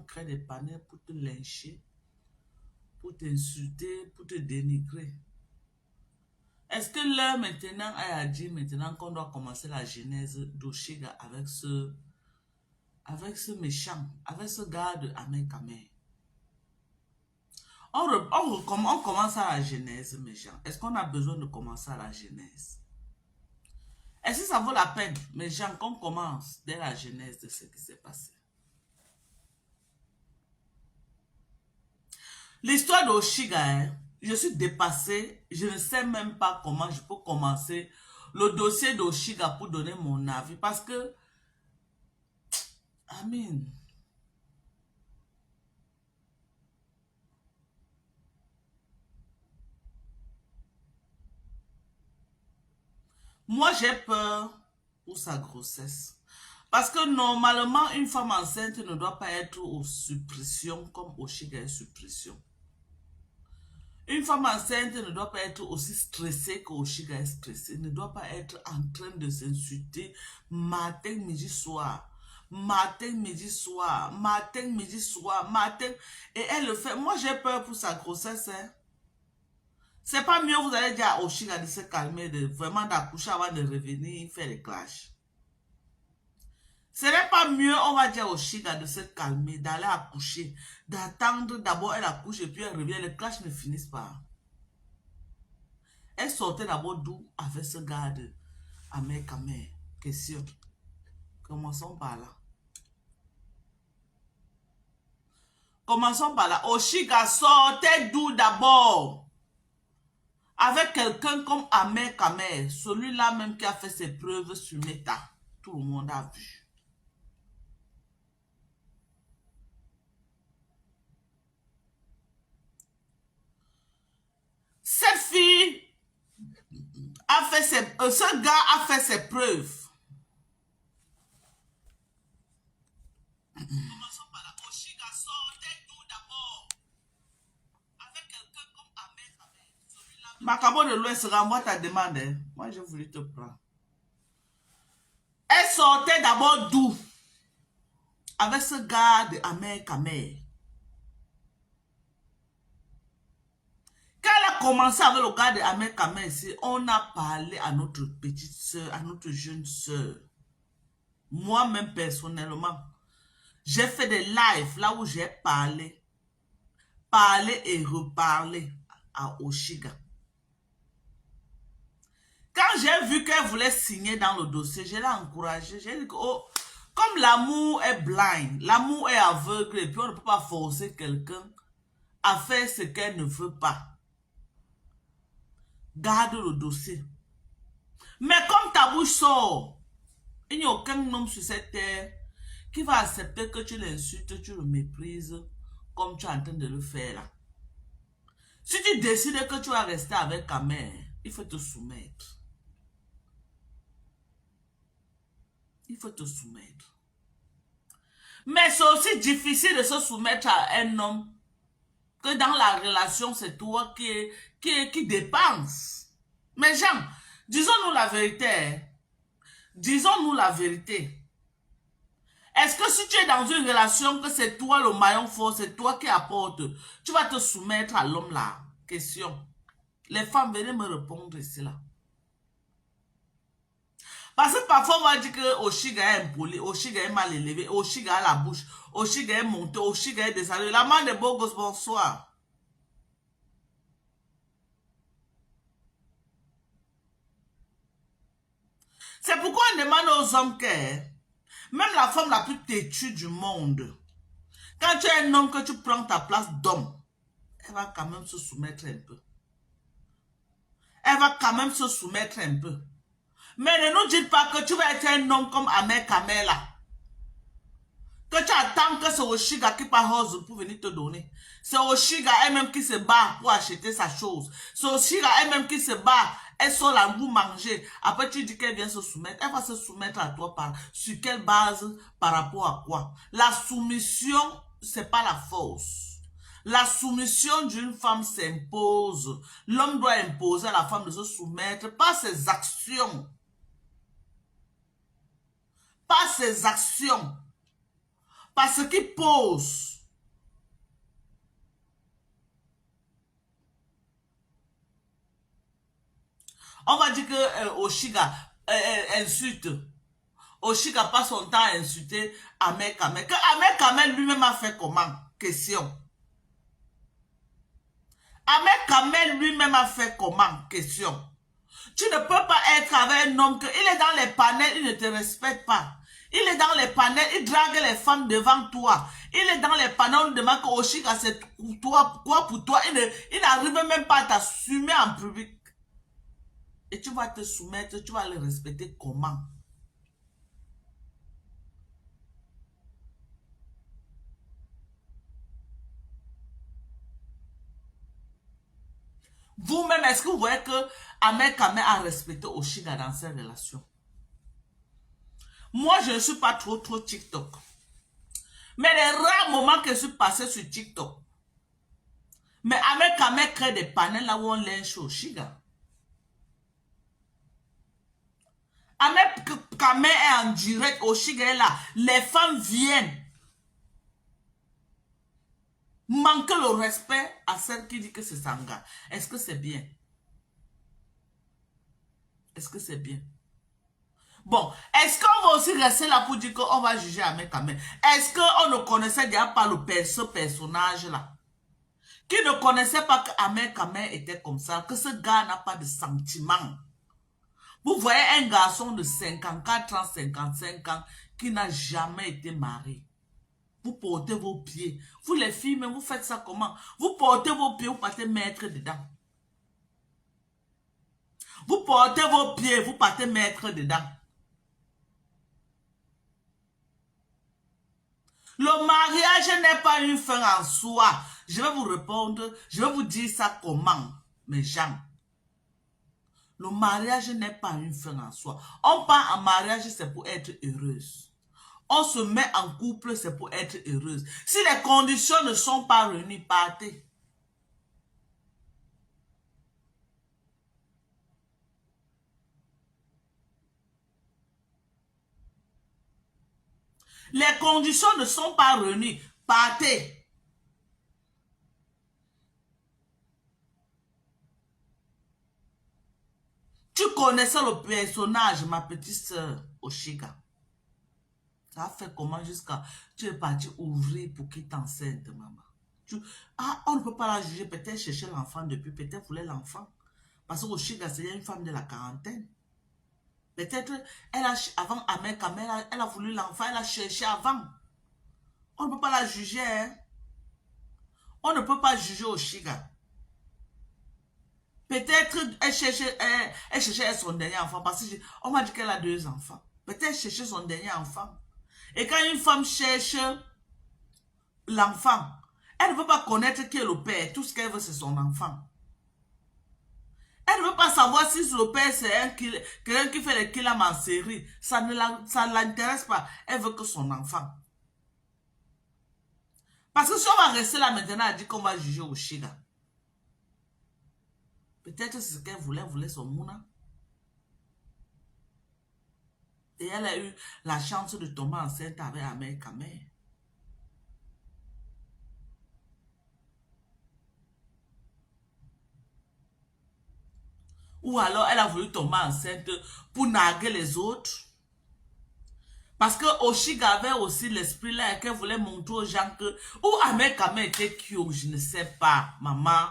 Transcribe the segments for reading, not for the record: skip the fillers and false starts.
crée des panels pour te lyncher, pour t'insulter, pour te dénigrer. Est-ce que l'heure maintenant a dit maintenant qu'on doit commencer la genèse d'Oshiga avec ce méchant, avec ce gars de Amekame? On commence à la genèse, mes gens. Est-ce qu'on a besoin de commencer à la genèse? Est-ce que ça vaut la peine, mes gens, qu'on commence dès la genèse de ce qui s'est passé? L'histoire d'Oshiga, hein, je suis dépassée. Je ne sais même pas comment je peux commencer le dossier d'Oshiga pour donner mon avis. Parce que, Amin. Moi, j'ai peur pour sa grossesse. Parce que normalement, une femme enceinte ne doit pas être aux suppressions comme Oshiga est sous pression. Une femme enceinte ne doit pas être aussi stressée qu'Oshiga est stressée. Ne doit pas être en train de s'insulter matin, midi, soir. Matin, midi, soir. Matin, midi, soir. Matin. Et elle le fait. Moi, j'ai peur pour sa grossesse. Hein. C'est pas mieux, vous allez dire à Oshiga de se calmer, de vraiment d'accoucher avant de revenir faire les clashs. Ce n'est pas mieux, on va dire au Oshiga de se calmer, d'aller accoucher, d'attendre d'abord elle accouche et puis elle revient, les clashs ne finissent pas. Elle sortait d'abord d'où avec ce gars de Amekame? Question. Commençons par là. Commençons par là. Oshiga sortait d'où d'abord? Avec quelqu'un comme Amekame, celui-là même qui a fait ses preuves sur Meta. Tout le monde a vu. Cette fille a fait ce gars a fait ses preuves. Commençons par là. Oshiga sortait d'où d'abord? Avec quelqu'un comme Amekame. Macabo de l'Ouest, renvoie ta demande. Hein. Moi, j'ai voulu te prendre. Elle sortait d'abord d'où? Avec ce gars de Amekame. Quand elle a commencé avec le gars de Amekame ici, on a parlé à notre petite soeur, à notre jeune soeur. Moi-même, personnellement, j'ai fait des lives là où j'ai parlé et reparlé à Oshiga. Quand j'ai vu qu'elle voulait signer dans le dossier, je l'ai encouragée. J'ai dit que, oh, comme l'amour est blind, l'amour est aveugle, et puis on ne peut pas forcer quelqu'un à faire ce qu'elle ne veut pas. Garde le dossier. Mais comme ta bouche sort, il n'y a aucun homme sur cette terre qui va accepter que tu l'insultes, tu le méprises, comme tu es en train de le faire là. Si tu décides que tu vas rester avec ta mère, il faut te soumettre. Il faut te soumettre. Mais c'est aussi difficile de se soumettre à un homme que dans la relation, c'est toi qui dépense. Mais Jean, disons-nous la vérité. Disons-nous la vérité. Est-ce que si tu es dans une relation que c'est toi le maillon fort, c'est toi qui apporte, tu vas te soumettre à l'homme là? Question. Les femmes, venez me répondre ici là. Parce que parfois on va dire que Oshiga est impoli, Oshiga est mal élevé, Oshiga a la bouche, Oshiga est monté, Oshiga est descendu. La main de beaux gosses, bonsoir. C'est pourquoi on demande aux hommes que même la femme la plus têtue du monde, quand tu es un homme que tu prends ta place d'homme, elle va quand même se soumettre un peu. Elle va quand même se soumettre un peu. Mais ne nous dites pas que tu vas être un homme comme Amekame là. Que tu attends que c'est Oshiga qui parle pour venir te donner. C'est Oshiga elle-même qui se bat pour acheter sa chose. C'est Oshiga elle-même qui se bat. Elle sort la goût manger. Après tu dis qu'elle vient se soumettre. Elle va se soumettre à toi sur quelle base, par rapport à quoi? La soumission, c'est pas la force. La soumission d'une femme s'impose. L'homme doit imposer à la femme de se soumettre par ses actions. Par ses actions. Parce qu'il pose. On va dire que Oshiga insulte. Oshiga passe son temps à insulter Ahmed Kamel. Que Ahmed Kamel lui-même a fait comment? Question. Ahmed Kamel lui-même a fait comment? Question. Tu ne peux pas être avec un homme que il est dans les panels, il ne te respecte pas. Il est dans les panels, il drague les femmes devant toi. Il est dans les panels, on demande que Oshiga c'est toi, quoi pour toi. Il n'arrive même pas à t'assumer en public. Et tu vas te soumettre, tu vas le respecter comment? Vous-même, est-ce que vous voyez que Ahmed Kamel a respecté Oshiga dans ses relations? Moi, je ne suis pas trop TikTok. Mais les rares moments que je suis passé sur TikTok, mais Ahmed Kamel crée des panels là où on lynche Oshiga. Ahmed Kamel est en direct, Oshiga est là. Les femmes viennent manquer le respect à celle qui dit que c'est Sanga. Est-ce que c'est bien? Est-ce que c'est bien? Bon, est-ce qu'on va aussi rester là pour dire qu'on va juger Ahmed Kamel? Est-ce qu'on ne connaissait déjà pas ce personnage-là? Qui ne connaissait pas qu'Ahmed Kamel était comme ça, que ce gars n'a pas de sentiments? Vous voyez un garçon de 54 ans, 55 ans, qui n'a jamais été marié. Vous portez vos pieds. Vous les filles, mais vous faites ça comment? Vous portez vos pieds, vous partez mettre dedans. Vous portez vos pieds, vous partez mettre dedans. Le mariage n'est pas une fin en soi. Je vais vous répondre, je vais vous dire ça comment, mes gens. Le mariage n'est pas une fin en soi. On part en mariage, c'est pour être heureuse. On se met en couple, c'est pour être heureuse. Si les conditions ne sont pas réunies, partez. Les conditions ne sont pas réunies, partez. Tu connaissais le personnage, ma petite soeur, Oshiga. Ça a fait comment jusqu'à... Tu es parti ouvrir pour qu'il t'enceinte, maman. On ne peut pas la juger. Peut-être chercher l'enfant depuis. Peut-être voulait l'enfant. Parce que Oshiga, c'est une femme de la quarantaine. Peut-être, avant Ahmed Kamel, elle a voulu l'enfant. Elle a cherché avant. On ne peut pas la juger. Hein? On ne peut pas juger Oshiga. Peut-être, elle cherchait son dernier enfant. Parce qu'on m'a dit qu'elle a 2 enfants. Peut-être elle cherchait son dernier enfant. Et quand une femme cherche l'enfant, elle ne veut pas connaître qui est le père. Tout ce qu'elle veut, c'est son enfant. Elle ne veut pas savoir si le père, c'est quelqu'un qui fait les kills en série. Ça ne l'intéresse pas. Elle veut que son enfant. Parce que si on va rester là maintenant à dire qu'on va juger Oshiga, peut-être c'est ce qu'elle voulait son mouna. Et elle a eu la chance de tomber enceinte avec Ahmed Kamel. Ou alors elle a voulu tomber enceinte pour narguer les autres. Parce que Oshiga avait aussi l'esprit là qu'elle voulait montrer aux gens que... Ou Ahmed Kamel était cute, je ne sais pas, maman.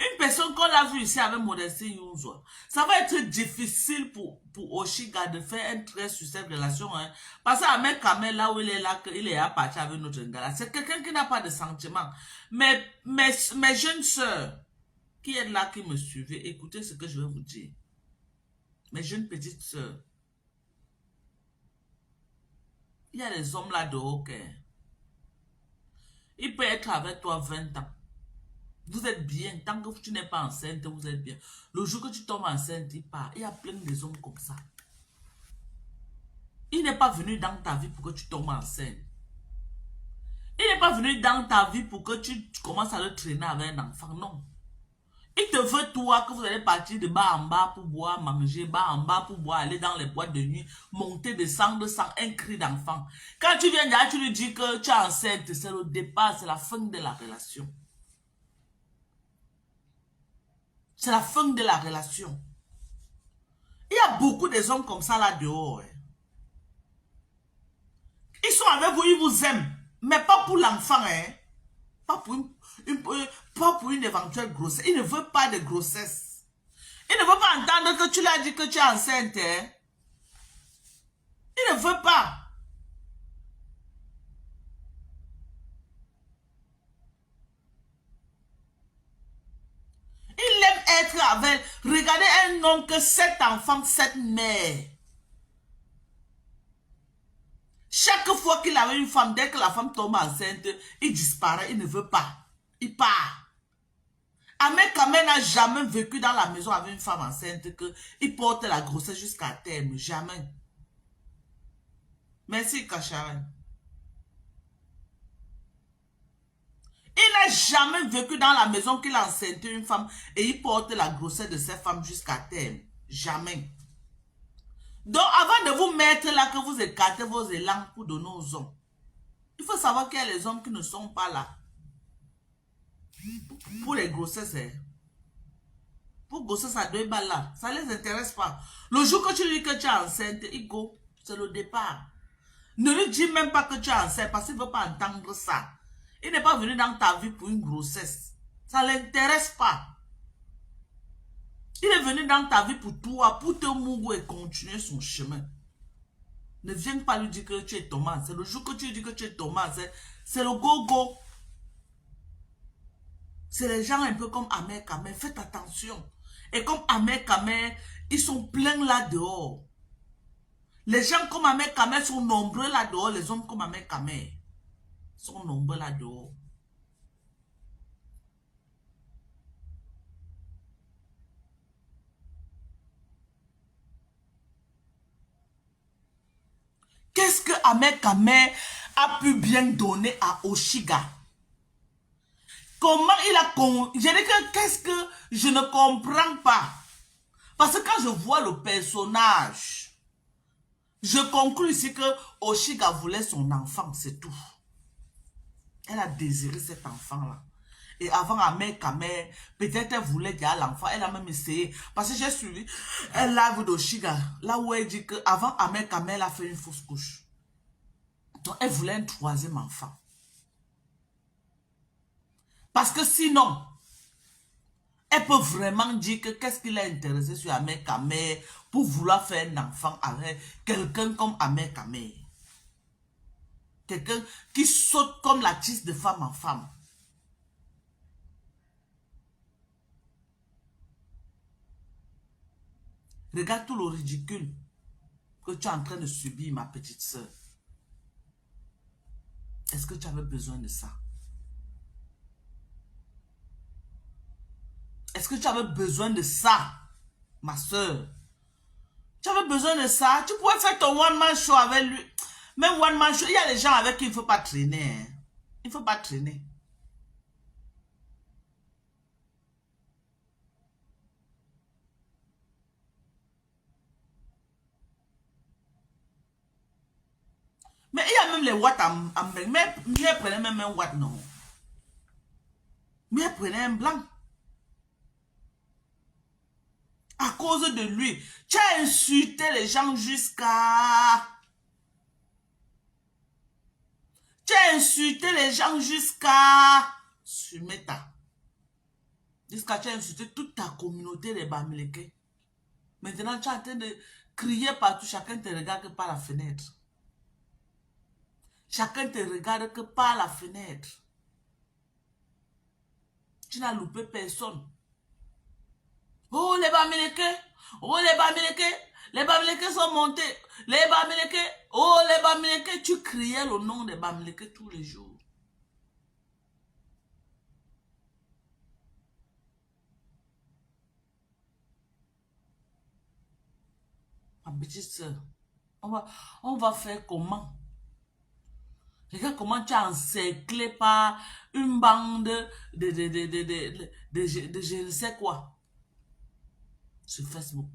Une personne qu'on a vue ici avec Modestie Younzo, ça va être difficile pour Oshiga de faire un trait sur cette relation. Hein, parce qu'Ahmed Kamel, là où il est là, il est à partir avec notre gars. C'est quelqu'un qui n'a pas de sentiments. Mais mes jeunes sœurs, qui est là, qui me suivent, écoutez ce que je vais vous dire. Mes jeunes petites sœurs. Il y a des hommes là dehors qui... Il peut être avec toi 20 ans. Vous êtes bien. Tant que tu n'es pas enceinte, vous êtes bien. Le jour que tu tombes enceinte, il part. Il y a plein de hommes comme ça. Il n'est pas venu dans ta vie pour que tu tombes enceinte. Il n'est pas venu dans ta vie pour que tu commences à le traîner avec un enfant. Non. Il te veut toi que vous allez partir de bas en bas pour boire, manger, bas en bas pour boire, aller dans les boîtes de nuit, monter, descendre sans un cri d'enfant. Quand tu viens là, tu lui dis que tu es enceinte, c'est le départ, c'est la fin de la relation. C'est la fin de la relation. Il y a beaucoup des hommes comme ça là dehors. Ils sont avec vous, ils vous aiment, mais pas pour l'enfant, hein. Pas pour pas pour une éventuelle grossesse. Il ne veut pas de grossesse. Il ne veut pas entendre que tu l'as dit que tu es enceinte. Hein? Il ne veut pas. Il aime être avec. Regardez un homme que 7 enfants, 7 mères. Chaque fois qu'il avait une femme, dès que la femme tombe enceinte, il disparaît, il ne veut pas. Il part. Ahmed Kamel n'a jamais vécu dans la maison avec une femme enceinte qu'il porte la grossesse jusqu'à terme. Jamais. Merci, Kacharen. Il n'a jamais vécu dans la maison qu'il a enceinté une femme et il porte la grossesse de cette femme jusqu'à terme. Jamais. Donc, avant de vous mettre là, que vous écartez vos élans pour donner aux hommes, il faut savoir qu'il y a les hommes qui ne sont pas là. Pour les grossesses, hein. Pour grossesse à 2 balles là, ça ne les intéresse pas. Le jour que tu lui dis que tu es enceinte, il go, c'est le départ. Ne lui dis même pas que tu es enceinte parce qu'il ne veut pas entendre ça. Il n'est pas venu dans ta vie pour une grossesse. Ça ne l'intéresse pas. Il est venu dans ta vie pour toi, pour te mouiller et continuer son chemin. Ne viens pas lui dire que tu es tombé enceinte. Le jour que tu lui dis que tu es tombé enceinte, c'est le go-go. C'est les gens un peu comme Ahmed Kamel. Faites attention. Et comme Ahmed Kamel, ils sont pleins là dehors. Les gens comme Ahmed Kamel sont nombreux là dehors. Les hommes comme Ahmed Kamel sont nombreux là dehors. Qu'est-ce que Ahmed Kamel a pu bien donner à Oshiga? Comment il a... Je dis que qu'est-ce que je ne comprends pas. Parce que quand je vois le personnage, je conclus ici que Oshiga voulait son enfant, c'est tout. Elle a désiré cet enfant-là. Et avant Ahmed Kamel, peut-être elle voulait dire à l'enfant, elle a même essayé. Parce que j'ai suivi un live d'Oshiga, là où elle dit qu'avant Ahmed Kamel, elle a fait une fausse couche. Donc elle voulait un 3e enfant. Parce que sinon, elle peut vraiment dire que qu'est-ce qu'il a intéressé sur Ahmed Kamel pour vouloir faire un enfant avec quelqu'un comme Ahmed Kamel. Quelqu'un qui saute comme la tisse de femme en femme. Regarde tout le ridicule que tu es en train de subir, ma petite soeur. Est-ce que tu avais besoin de ça? Est-ce que tu avais besoin de ça, ma soeur? Tu avais besoin de ça? Tu pouvais faire ton one-man show avec lui. Même one-man show, il y a des gens avec qui il ne faut pas traîner. Hein. Il ne faut pas traîner. Mais il y a même les watts en blanc. Mais elle prenait même un watt, non. Mais elle prenait un blanc. À cause de lui. Tu as insulté les gens jusqu'à... Tu as insulté les gens jusqu'à... Sumeta. Jusqu'à tu as insulté toute ta communauté des Bamileke. Maintenant, tu es en train de crier partout. Chacun te regarde que par la fenêtre. Chacun te regarde que par la fenêtre. Tu n'as loupé personne. Oh, les Bamileke. Oh, les Bamileke. Les Bamileke sont montés. Les Bamileke. Oh, les Bamileke. Tu criais le nom des Bamileke tous les jours. Ma petite soeur, on va faire comment? Regarde comment tu es encerclé par une bande de je ne sais quoi sur Facebook.